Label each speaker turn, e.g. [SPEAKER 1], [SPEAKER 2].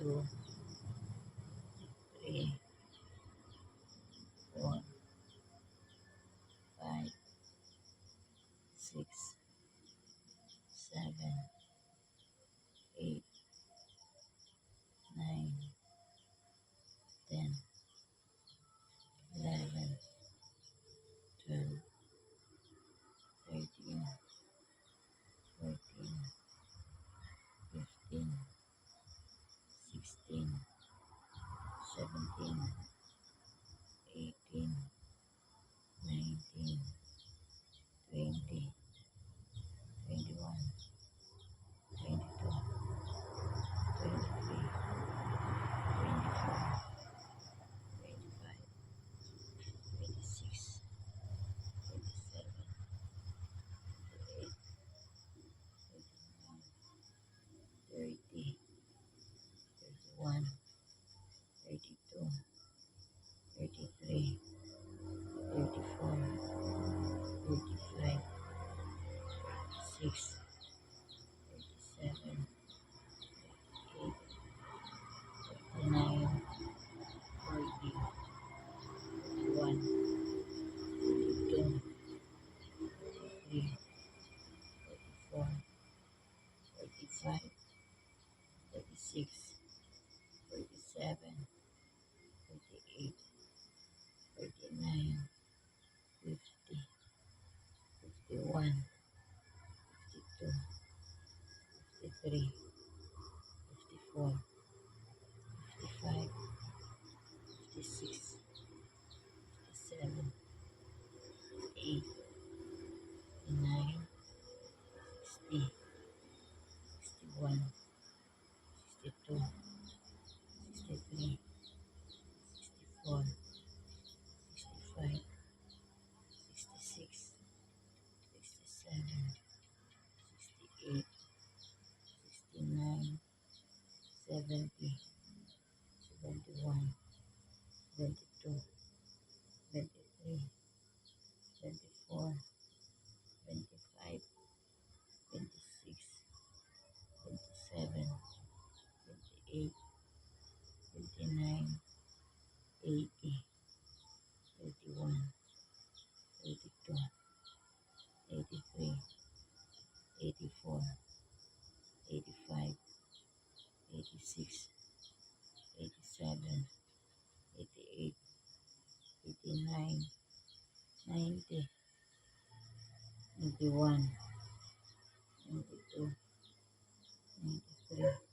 [SPEAKER 1] 2, 3, 4, 5, 6, 7, 8, 9, 10, 11, 12, 13, 14, 15, 16, 17, 18, 19, 20, 21, 22, 23, 24, 25, 26, 27, 28, 29, 30, 31, 32, 33, 34, 35, 36, 37, 38, 39, 40, 41, 42, 43, 44, 45, 46, 47, 48, 49, 50, 51, 52, 53, 54, 55, 56, 57, 58, 59, 60, 61, 62, 63, 64, 65, 66, 67, 68, 69, 70, 71, 72, 73, 74, 25, 26, 27, 28, 29, 80, 81, 82, 83, 84, 85, 86, 87, 88, 89, 90, 91, 92, 93,